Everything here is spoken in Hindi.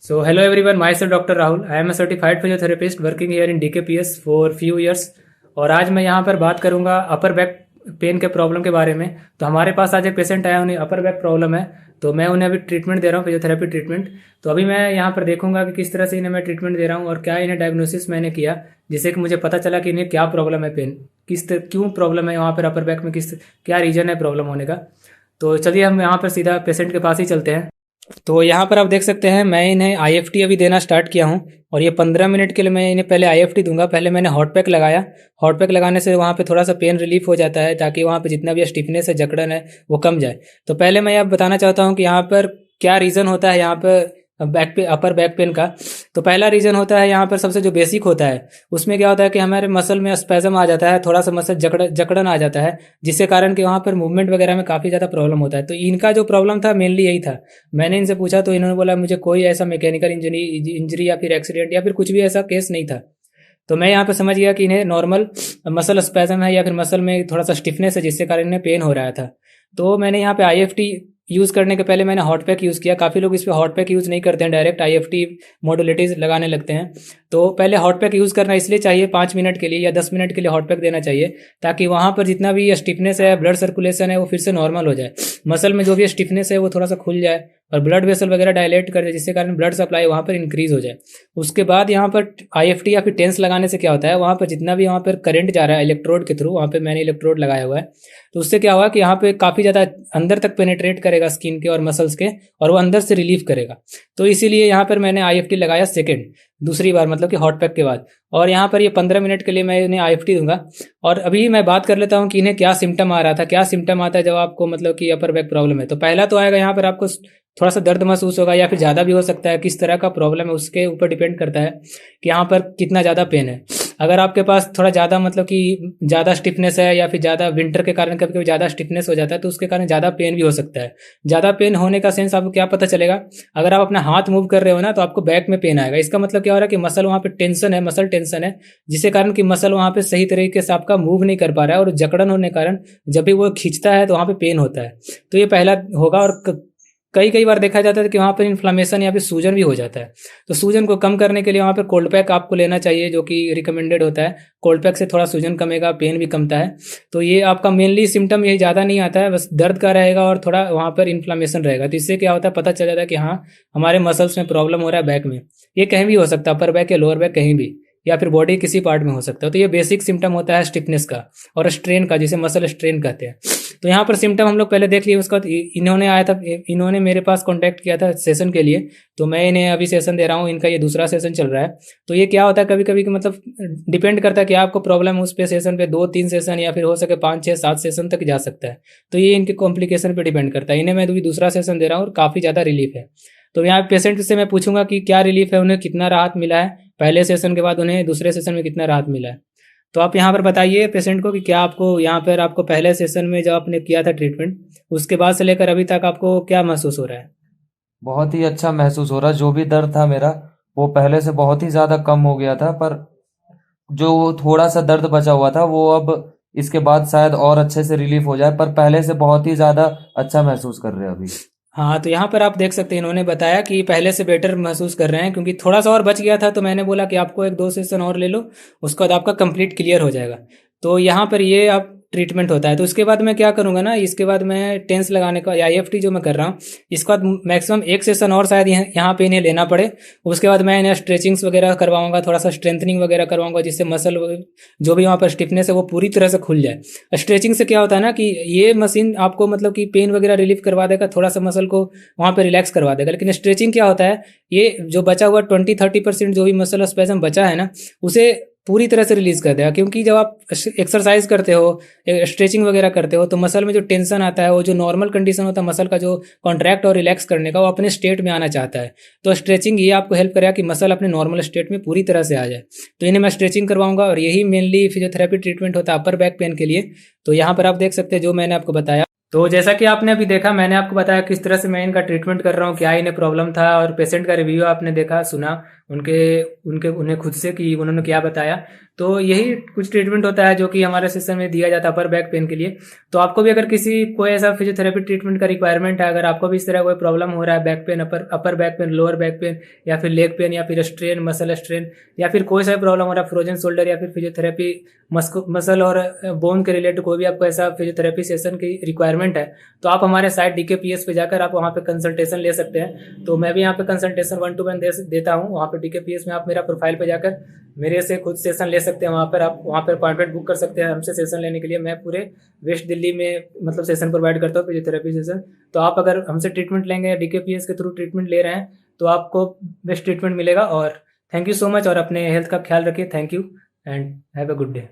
So, hello everyone, myself Dr. Rahul. I am a certified physiotherapist working here in DKPS for few years. और आज मैं यहाँ पर बात करूँगा अपर बैक पेन के प्रॉब्लम के बारे में। तो हमारे पास आज एक पेशेंट आया, उन्हें अपर बैक प्रॉब्लम है, तो मैं उन्हें अभी ट्रीटमेंट दे रहा हूँ, फिजियोथेरेपी ट्रीटमेंट। तो अभी मैं यहाँ पर देखूंगा कि किस तरह से इन्हें मैं ट्रीटमेंट दे रहा हूँ और क्या इन्हें डायग्नोसिस मैंने किया, जिससे कि मुझे पता चला कि इन्हें क्या प्रॉब्लम है, पेन क्यों प्रॉब्लम है वहाँ पर अपर बैक में, क्या रीजन है प्रॉब्लम होने का। तो चलिए हम यहाँ पर सीधा पेशेंट के पास ही चलते हैं। तो यहाँ पर आप देख सकते हैं मैं इन्हें आईएफटी अभी देना स्टार्ट किया हूँ और ये 15 मिनट के लिए मैं इन्हें पहले आईएफटी दूंगा। पहले मैंने हॉट पैक लगाया। हॉट पैक लगाने से वहाँ पे थोड़ा सा पेन रिलीफ हो जाता है, ताकि वहाँ पे जितना भी स्टिफनेस है, जकड़न है, वो कम जाए। तो पहले मैं यह बताना चाहता हूँ कि यहाँ पर क्या रीज़न होता है यहाँ पर बैक पे अपर बैक पेन का। तो पहला रीज़न होता है यहाँ पर सबसे जो बेसिक होता है, उसमें क्या होता है कि हमारे मसल में स्पैज़म आ जाता है, थोड़ा सा मसल जकड़न आ जाता है, जिससे कारण कि वहाँ पर मूवमेंट वगैरह में काफ़ी ज़्यादा प्रॉब्लम होता है। तो इनका जो प्रॉब्लम था मेनली यही था। मैंने इनसे पूछा तो इन्होंने बोला मुझे कोई ऐसा मैकेनिकल इंजरी या फिर एक्सीडेंट या फिर कुछ भी ऐसा केस नहीं था। तो मैं यहाँ पे समझ गया कि इन्हें नॉर्मल मसल स्पैज़म है या फिर मसल में थोड़ा सा स्टिफनेस है, जिससे कारण इन्हें पेन हो रहा था। तो मैंने यहाँ पे आईएफटी यूज़ करने के पहले मैंने हॉट पैक यूज़ किया। काफ़ी लोग इस पे हॉट पैक यूज़ नहीं करते हैं, डायरेक्ट आईएफटी मॉड्युलेटिज लगाने लगते हैं। तो पहले हॉट पैक यूज़ करना इसलिए चाहिए 5 मिनट के लिए या 10 मिनट के लिए हॉट पैक देना चाहिए, ताकि वहाँ पर जितना भी स्टिफनेस है, ब्लड सर्कुलेशन है, वो फिर से नॉर्मल हो जाए। मसल में जो भी स्टिफनेस है वो थोड़ा सा खुल जाए और ब्लड वेसल वगैरह डायलेट कर जाए, जिससे कारण ब्लड सप्लाई वहाँ पर इंक्रीज हो जाए। उसके बाद यहाँ पर आईएफटी या फिर टेंस लगाने से क्या होता है, वहाँ पर जितना भी वहाँ पर करंट जा रहा है इलेक्ट्रोड के थ्रू, वहाँ पे मैंने इलेक्ट्रोड लगाया हुआ है, तो उससे क्या हुआ कि यहाँ पे काफ़ी ज़्यादा अंदर तक पेनिट्रेट करेगा स्किन के और मसल्स के, और वो अंदर से रिलीफ करेगा। तो इसीलिए यहाँ पर मैंने आईएफटी लगाया दूसरी बार, मतलब कि हॉट पैक के बाद। और यहाँ पर ये 15 मिनट के लिए मैं इन्हें आईएफटी दूंगा। और अभी मैं बात कर लेता हूँ कि इन्हें क्या सिम्टम आ रहा था, क्या सिम्टम आता है जब आपको मतलब कि अपर बैक प्रॉब्लम है। तो पहला तो आएगा यहाँ पर आपको थोड़ा सा दर्द महसूस होगा, या फिर ज़्यादा भी हो सकता है। किस तरह का प्रॉब्लम है उसके ऊपर डिपेंड करता है कि यहाँ पर कितना ज़्यादा पेन है। अगर आपके पास थोड़ा ज़्यादा मतलब कि ज़्यादा स्टिफनेस है, या फिर ज़्यादा विंटर के कारण कभी कभी ज़्यादा स्टिफनेस हो जाता है, तो उसके कारण ज़्यादा पेन भी हो सकता है। ज़्यादा पेन होने का सेंस आपको क्या पता चलेगा, अगर आप अपना हाथ मूव कर रहे हो ना, तो आपको बैक में पेन आएगा। इसका मतलब क्या हो रहा है कि मसल वहाँ पे टेंशन है, मसल टेंशन है, जिसके कारण कि मसल वहाँ पे सही तरीके से आपका मूव नहीं कर पा रहा है, और जकड़न होने के कारण जब भी वो खींचता है तो वहाँ पे पेन होता है। तो ये पहला होगा। और कई कई बार देखा जाता है कि वहाँ पर इन्फ्लामेशन या फिर सूजन भी हो जाता है। तो सूजन को कम करने के लिए वहाँ पर कोल्ड पैक आपको लेना चाहिए, जो कि रिकमेंडेड होता है। कोल्ड पैक से थोड़ा सूजन कमेगा, पेन भी कमता है। तो ये आपका मेनली सिम्टम ये ज़्यादा नहीं आता है, बस दर्द का रहेगा और थोड़ा वहाँ पर इन्फ्लामेशन रहेगा। तो इससे क्या होता है, पता चल जाता है कि हाँ हमारे मसल्स में प्रॉब्लम हो रहा है बैक में। ये कहीं भी हो सकता है, अपर बैक या लोअर बैक कहीं भी, या फिर बॉडी किसी पार्ट में हो सकता है। तो ये बेसिक सिम्टम होता है स्टिफनेस का और स्ट्रेन का, जिसे मसल स्ट्रेन कहते हैं। तो यहाँ पर सिम्टम हम लोग पहले देख लिए। उसका इन्होंने आया था, इन्होंने मेरे पास कांटेक्ट किया था सेशन के लिए, तो मैं इन्हें अभी सेशन दे रहा हूँ। इनका ये दूसरा सेशन चल रहा है। तो ये क्या होता है, कभी कभी मतलब डिपेंड करता है कि आपको प्रॉब्लम है उस पे सेशन पे 2-3 सेशन या फिर हो सके 5-6-7 सेशन तक जा सकता है। तो ये इनके कॉम्प्लिकेशन पे डिपेंड करता है। इन्हें मैं अभी दूसरा सेशन दे रहा हूँ और काफ़ी ज़्यादा रिलीफ है। तो यहाँ पेशेंट से मैं पूछूंगा कि क्या रिलीफ है, उन्हें कितना राहत मिला है पहले सेशन के बाद, उन्हें दूसरे सेशन में कितना राहत मिला है। तो आप यहाँ पर बताइए पेशेंट को कि क्या आपको यहाँ पर आपको पहले सेशन में जब आपने किया था ट्रीटमेंट, उसके बाद से लेकर अभी तक आपको क्या महसूस हो रहा है। बहुत ही अच्छा महसूस हो रहा है। जो भी दर्द था मेरा, वो पहले से बहुत ही ज्यादा कम हो गया था, पर जो थोड़ा सा दर्द बचा हुआ था वो अब इसके बाद शायद और अच्छे से रिलीफ हो जाए, पर पहले से बहुत ही ज्यादा अच्छा महसूस कर रहे हैं अभी। हाँ, तो यहाँ पर आप देख सकते हैं इन्होंने बताया कि पहले से बेटर महसूस कर रहे हैं, क्योंकि थोड़ा सा और बच गया था। तो मैंने बोला कि आपको 1-2 सेशन और ले लो, उसके बाद आपका कंप्लीट क्लियर हो जाएगा। तो यहाँ पर ये आप ट्रीटमेंट होता है। तो उसके बाद मैं क्या करूँगा ना, इसके बाद मैं टेंस लगाने का या आईएफटी जो मैं कर रहा हूँ, इसके बाद मैक्सिमम 1 सेशन और शायद यहाँ पे इन्हें लेना पड़े। उसके बाद मैं इन्हें स्ट्रेचिंग्स वगैरह करवाऊंगा, थोड़ा सा स्ट्रेंथनिंग वगैरह करवाऊंगा, जिससे मसल जो भी वहाँ पर स्टिफनेस है वो पूरी तरह से खुल जाए। स्ट्रेचिंग से क्या होता है ना कि ये मशीन आपको मतलब कि पेन वगैरह रिलीफ करवा देगा, थोड़ा सा मसल को वहाँ पे रिलैक्स करवा देगा। लेकिन स्ट्रेचिंग क्या होता है, ये जो बचा हुआ 20-30% जो भी मसल स्पेज़म बचा है ना, उसे पूरी तरह से रिलीज कर देगा। क्योंकि जब आप एक्सरसाइज करते हो, स्ट्रेचिंग वगैरह करते हो, तो मसल में जो टेंशन आता है, वो जो नॉर्मल कंडीशन होता है मसल का जो कॉन्ट्रैक्ट और रिलैक्स करने का, वो अपने स्टेट में आना चाहता है। तो स्ट्रेचिंग ये आपको हेल्प करेगा कि मसल अपने नॉर्मल स्टेट में पूरी तरह से आ जाए। तो इन्हें मैं स्ट्रेचिंग करवाऊंगा, और यही मेनली फिजियोथेरेपी ट्रीटमेंट होता है अपर बैक पेन के लिए। तो यहाँ पर आप देख सकते हैं जो मैंने आपको बताया। तो जैसा कि आपने अभी देखा, मैंने आपको बताया किस तरह से मैं इनका ट्रीटमेंट कर रहा हूँ, क्या इन्हें प्रॉब्लम था, और पेशेंट का रिव्यू आपने देखा सुना। उनके उनके उन्हें खुद से कि उन्होंने क्या बताया। तो यही कुछ ट्रीटमेंट होता है जो कि हमारे सिस्टम में दिया जाता है अपर बैक पेन के लिए। तो आपको भी अगर किसी कोई ऐसा फिजियोथेरेपी ट्रीटमेंट का रिक्वायरमेंट है, अगर आपको भी इस तरह कोई प्रॉब्लम हो रहा है, back pain, upper back pain, lower back pain, या फिर लेग पेन, या फिर स्ट्रेन, मसल स्ट्रेन, या फिर कोई सा प्रॉब्लम हो रहा है, फ्रोजन शोल्डर, या फिर फिजियोथेरेपी मसल और बोन के रिलेटेड कोई भी आपको ऐसा फिजियोथेरेपी सेशन की रिक्वायरमेंट है, तो आप हमारे साइट DKPS पे जाकर आप वहाँ पे कंसल्टेशन ले सकते हैं। तो मैं भी यहाँ पे कंसल्टेशन 1-to-1 देता हूँ। वहाँ पे DKPS में आप मेरा प्रोफाइल पे जाकर मेरे से खुद सेशन ले सकते हैं। वहाँ पर आप वहाँ पर अपॉइंटमेंट बुक कर सकते हैं हमसे सेशन लेने के लिए। मैं पूरे वेस्ट दिल्ली में मतलब सेशन प्रोवाइड करता हूँ, फिजियोथेरेपी सेशन। तो आप अगर हमसे ट्रीटमेंट लेंगे या DKPS के थ्रू ट्रीटमेंट ले रहे हैं तो आपको बेस्ट ट्रीटमेंट मिलेगा। और थैंक यू सो मच, और अपने हेल्थ का ख्याल रखिए। Thank you and have a good day.